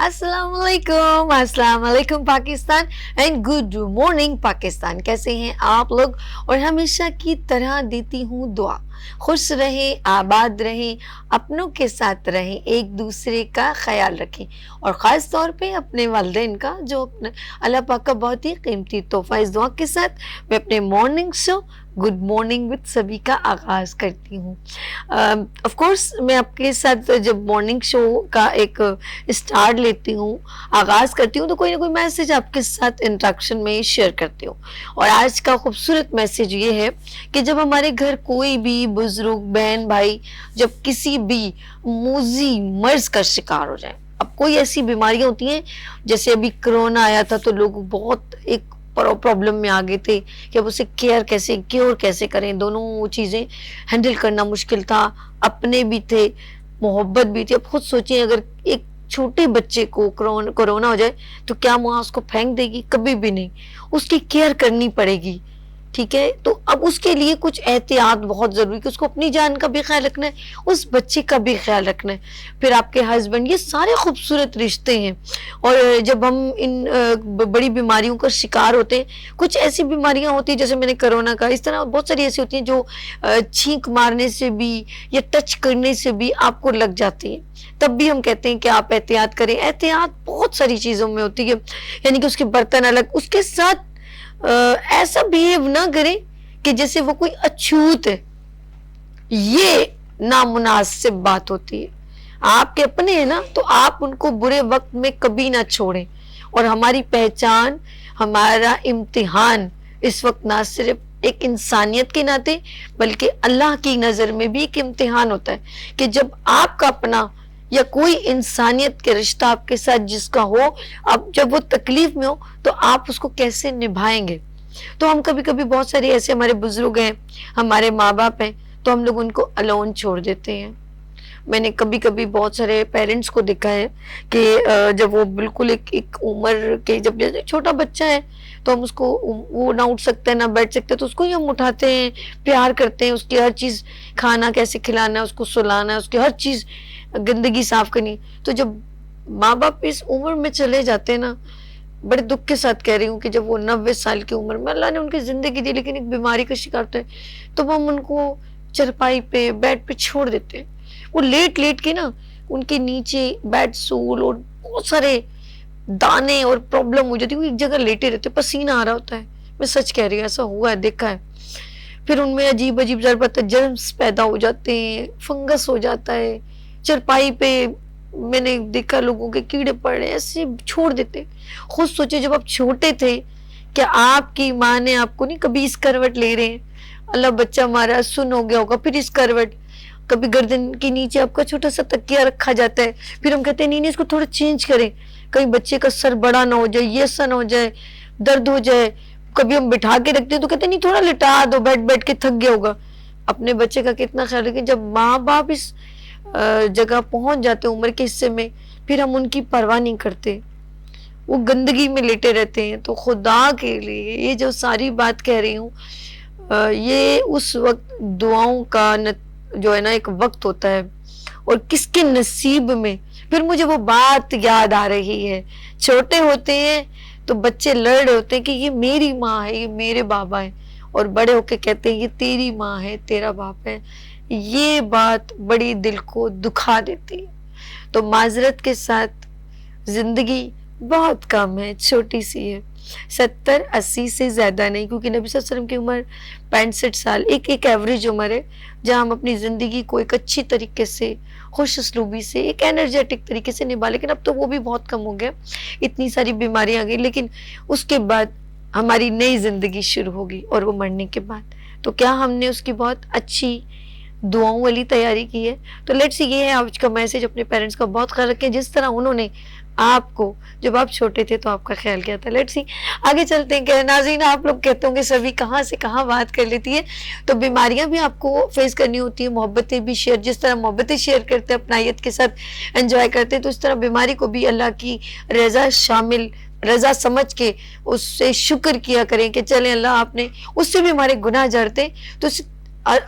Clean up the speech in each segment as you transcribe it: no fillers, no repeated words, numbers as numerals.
अस्सलाम वालेकुम Pakistan and good morning Pakistan. कैसे हैं आप लोग? और हमेशा की तरह देती हूँ दुआ, खुश रहें, आबाद रहें, अपनों के साथ रहें, एक दूसरे का ख्याल रखें और ख़ास तौर पे अपने वालिदैन का, जो अल्लाह पाक का बहुत ही कीमती तोहफ़ा। इस दुआ के साथ मैं अपने morning show good morning with सभी का आगाज़ करती हूँ। ऑफ कोर्स मैं आपके साथ जब मॉर्निंग शो का एक स्टार्ट लेती हूँ, आगाज़ करती हूँ, तो कोई ना कोई मैसेज आपके साथ इंट्रैक्शन में शेयर करती हूँ। और आज का खूबसूरत मैसेज ये है कि जब हमारे घर कोई भी बुजुर्ग, बहन, भाई जब किसी भी मूजी मर्ज का शिकार हो जाए, अब कोई ऐसी बीमारियां होती हैं, जैसे अभी कोरोना आया था तो लोग बहुत एक प्रॉब्लम में आ गए थे कि अब उसे क्योर कैसे करें। दोनों चीज़ें हैंडल करना मुश्किल था, अपने भी थे, मोहब्बत भी थी। अब खुद सोचिए, अगर एक छोटे बच्चे को कोरोना हो जाए तो क्या माँ उसको फेंक देगी? कभी भी नहीं, उसकी केयर करनी पड़ेगी। ठीक है, तो अब उसके लिए कुछ एहतियात बहुत ज़रूरी, कि उसको अपनी जान का भी ख्याल रखना है, उस बच्चे का भी ख्याल रखना है, फिर आपके हस्बैंड, ये सारे खूबसूरत रिश्ते हैं। और जब हम इन बड़ी बीमारियों का शिकार होते हैं, कुछ ऐसी बीमारियां होती हैं जैसे मैंने कोरोना का, इस तरह बहुत सारी ऐसी होती हैं जो छींक मारने से भी या टच करने से भी आपको लग जाती है। तब भी हम कहते हैं कि आप एहतियात करें। एहतियात बहुत सारी चीज़ों में होती है, यानी कि उसके बर्तन अलग, उसके साथ ऐसा बिहेव ना करें कि जैसे वो कोई अछूत है, ये नामुनासिब बात होती है। आपके अपने हैं ना, तो आप उनको बुरे वक्त में कभी ना छोड़ें। और हमारी पहचान, हमारा इम्तिहान इस वक्त ना सिर्फ एक इंसानियत के नाते बल्कि अल्लाह की नज़र में भी एक इम्तिहान होता है कि जब आपका अपना या कोई इंसानियत के रिश्ता आपके साथ जिसका हो, अब जब वो तकलीफ में हो तो आप उसको कैसे निभाएंगे। तो हम कभी कभी, बहुत सारे ऐसे हमारे बुजुर्ग हैं, हमारे माँ बाप हैं, तो हम लोग उनको अलोन छोड़ देते हैं। मैंने कभी कभी बहुत सारे पेरेंट्स को देखा है कि जब वो बिल्कुल एक उम्र के, जब जैसे छोटा बच्चा है तो हम उसको, वो ना उठ सकता है ना बैठ सकते, तो उसको ही हम उठाते हैं, प्यार करते हैं, उसकी हर चीज़, खाना कैसे खिलाना है, उसको सुलाना है, उसकी हर चीज़, गंदगी साफ करनी। तो जब माँ बाप इस उम्र में चले जाते हैं ना, बड़े दुख के साथ कह रही हूँ कि जब वो 90 साल की उम्र में, अल्लाह ने उनकी ज़िंदगी दी लेकिन एक बीमारी का शिकार होते हैं, तो हम उनको चरपाई पे, बेड पे छोड़ देते हैं। वो लेट लेट के ना, उनके नीचे बेड सूल और बहुत सारे दाने और प्रॉब्लम हो जाती है, वो एक जगह लेटे रहते, पसीना आ रहा होता है। मैं सच कह रही हूँ, ऐसा हुआ है, देखा है। फिर उनमें अजीब अजीब जर्म्स पैदा हो जाते हैं, फंगस हो जाता है, चरपाई पे मैंने देखा लोगों के कीड़े पड़ रहे, ऐसे छोड़ देते। खुद सोचे, जब आप छोटे थे, क्या आपकी माँ ने आपको नहीं कभी इस करवट ले रहे हैं, अल्लाह बच्चा हमारा सुन हो गया होगा, फिर इस करवट, कभी गर्दन के नीचे आपका छोटा सा तकिया रखा जाता है, फिर हम कहते हैं नहीं नहीं इसको थोड़ा चेंज करें, कहीं बच्चे का सर बड़ा ना हो जाए, ये सन हो जाए, दर्द हो जाए। कभी हम बिठा के रखते हैं तो कहते हैं नहीं थोड़ा लिटा दो, बैठ बैठ के थक गया होगा। अपने बच्चे का कितना ख्याल रखें। जब माँ बाप इस जगह पहुंच जाते हैं उम्र के हिस्से में, फिर हम उनकी परवाह नहीं करते, वो गंदगी में लेटे रहते हैं। तो खुदा के लिए ये जो सारी बात कह रही हूँ, ये उस वक्त दुआओं का जो है ना एक वक्त होता है, और किसके नसीब में। फिर मुझे वो बात याद आ रही है, छोटे होते हैं तो बच्चे लड़ रहे होते हैं कि ये मेरी माँ है, ये मेरे बाबा है, और बड़े होके कहते हैं ये तेरी माँ है, तेरा बाप है। ये बात बड़ी दिल को दुखा देती है। तो माजरत के साथ, जिंदगी बहुत कम है, छोटी सी है, 70-80 से ज़्यादा नहीं, क्योंकि नबी सल्लल्लाहु अलैहि वसल्लम की उम्र 65 साल, एक एवरेज उम्र है जहाँ हम अपनी ज़िंदगी को एक अच्छी तरीके से, खुश उसलूबी से, एक एनर्जेटिक तरीके से निभा। लेकिन अब तो वो भी बहुत कम हो गया, इतनी सारी बीमारियाँ आ गई। लेकिन उसके बाद हमारी नई ज़िंदगी शुरू होगी, और वो मरने के बाद, तो क्या हमने उसकी बहुत अच्छी दुआओं वाली तैयारी की है? तो लेट्स सी, ये है आज का मैसेज। अपने पेरेंट्स का बहुत ख्याल रखें, जिस तरह उन्होंने आपको, जब आप छोटे थे तो आपका ख्याल किया था। लेट्स सी, आगे चलते हैं। क्या नाज़रीन, आप लोग कहते होंगे सभी कहाँ से कहाँ बात कर लेती है, तो बीमारियां भी आपको फेस करनी होती है, मोहब्बतें भी शेयर, जिस तरह मोहब्बतें शेयर करते हैं, अपनायत के साथ एंजॉय करते हैं, तो इस तरह बीमारी को भी अल्लाह की रज़ा शामिल, रज़ा समझ के उससे शुक्र किया करें कि चलें अल्लाह आपने, उससे भी हमारे गुनाह जड़ते, तो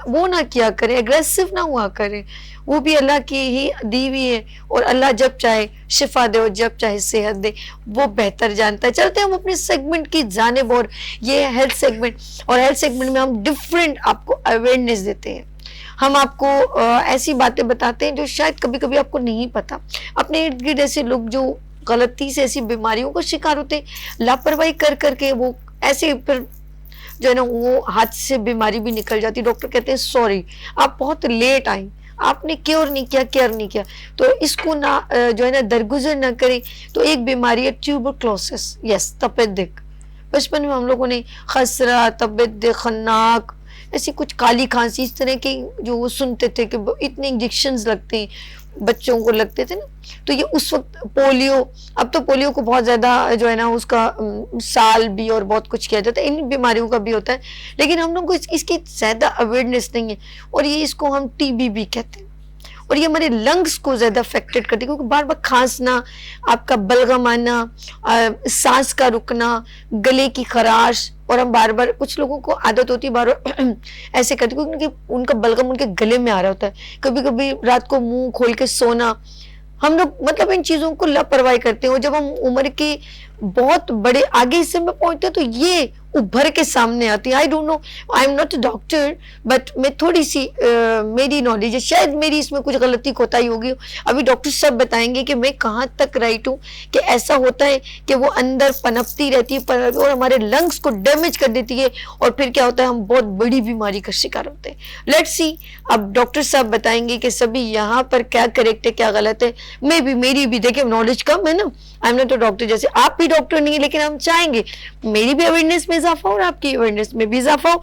وہ نہ کیا کریں، اگریسو نہ ہوا کریں. وہ بھی اللہ کی ہی دی ہوئی ہے اور اللہ جب چاہے شفا دے اور جب چاہے صحت دے، وہ بہتر جانتا ہے. چلتے ہیں ہم اپنے سیگمنٹ کی جانب، اور یہ ہے ہیلتھ سیگمنٹ. اور ہیلتھ سیگمنٹ میں ہم ڈفرینٹ آپ کو اویئرنیس دیتے ہیں. ہم آپ کو ایسی باتیں بتاتے ہیں جو شاید کبھی کبھی آپ کو نہیں پتا. اپنے ارد گرد ایسے لوگ جو غلطی سے ایسی بیماریوں کا شکار ہوتے ہیں، لاپرواہی کر کر کے وہ ایسے پھر جو ہے نا وہ ہاتھ سے بیماری بھی نکل جاتی. ڈاکٹر کہتے ہیں سوری آپ بہت لیٹ آئیں، آپ نے کیئر نہیں کیا. تو اس کو نہ جو ہے نا درگزر نہ کریں. تو ایک بیماری ہے ٹیوبرکلوسس، یس تپیدق. بچپن میں ہم لوگوں نے خسرہ، تپیدق، خناق، ایسی کچھ کالی کھانسی اس طرح کے جو وہ سنتے تھے کہ اتنے انجیکشنز لگتے ہیں بچوں کو لگتے تھے نا. تو یہ اس وقت پولیو، اب تو پولیو کو بہت زیادہ جو ہے نا اس کا سال بھی اور بہت کچھ کیا جاتا ہے، ان بیماریوں کا بھی ہوتا ہے، لیکن ہم لوگ کو اس کی زیادہ اویئرنیس نہیں ہے. اور یہ اس کو ہم ٹی بی بھی کہتے ہیں. اور یہ ہمارے لنگس کو زیادہ افیکٹڈ کرتی ہے، کیونکہ بار بار کھانسنا، آپ کا بلغم آنا، سانس کا رکنا، گلے کی خراش، اور ہم بار بار کچھ لوگوں کو عادت ہوتی ہے بار بار ایسے کرتے کیونکہ ان کا بلغم ان کے گلے میں آ رہا ہوتا ہے. کبھی کبھی رات کو منہ کھول کے سونا. ہم لوگ مطلب ان چیزوں کو لاپرواہی کرتے ہیں، اور جب ہم عمر کے بہت بڑے آگے حصے میں پہنچتے ہیں تو یہ ابھر کے سامنے آتی ہے. I don't know, I am not a doctor, but میں تھوڑی سی میری نالج ہے، شاید میری اس میں کچھ غلطی کوتاہی ہوگی. ابھی ڈاکٹر سب بتائیں گے کہ میں کہاں تک رائٹ ہوں، کہ ایسا ہوتا ہے کہ وہ اندر پنپتی رہتی ہے اور ہمارے لنگس کو ڈیمیج کر دیتی ہے، اور پھر کیا ہوتا ہے ہم بہت بڑی بیماری کا شکار ہوتے ہیں. لیٹس سی، اب ڈاکٹر صاحب بتائیں گے کہ سبھی یہاں پر کیا کریکٹ ہے کیا غلط ہے. میری بھی دیکھیں نالج کم ہے نا، آئی ایم ناٹ اے ڈاکٹر، جیسے آپ بھی ڈاکٹر نہیں ہے، لیکن ہم چاہیں گے میری بھی اویئرنیس میں اضافہ ہو اور آپ کی اویئرنیس میں بھی اضافہ ہو.